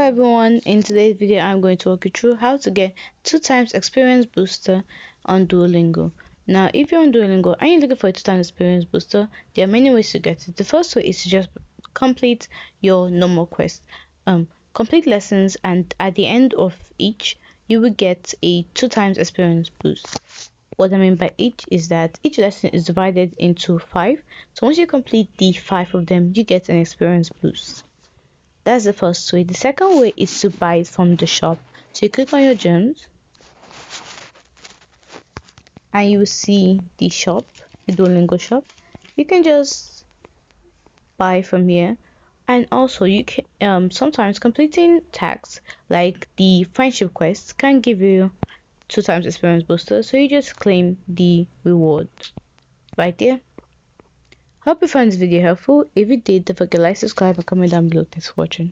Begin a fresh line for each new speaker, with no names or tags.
everyone, in today's video I'm going to walk you through how to get 2 times experience booster on Duolingo. Now if you're on Duolingo and you're looking for a 2 times experience booster, there are many ways to get it. The first way is to just complete your normal quest. Complete lessons, and at the end of each you will get a 2 times experience boost. What I mean by each is that each lesson is divided into 5. So once you complete the 5 of them, you get an experience boost. That's the first way. The second way is to buy it from the shop. So you click on your gems and you will see the shop, the Duolingo shop. You can just buy from here. And also you can sometimes completing tasks like the friendship quest can give you 2 times experience booster. So you just claim the reward right there. Hope you found this video helpful. If you did, don't forget to like, subscribe, and comment down below. Thanks for watching.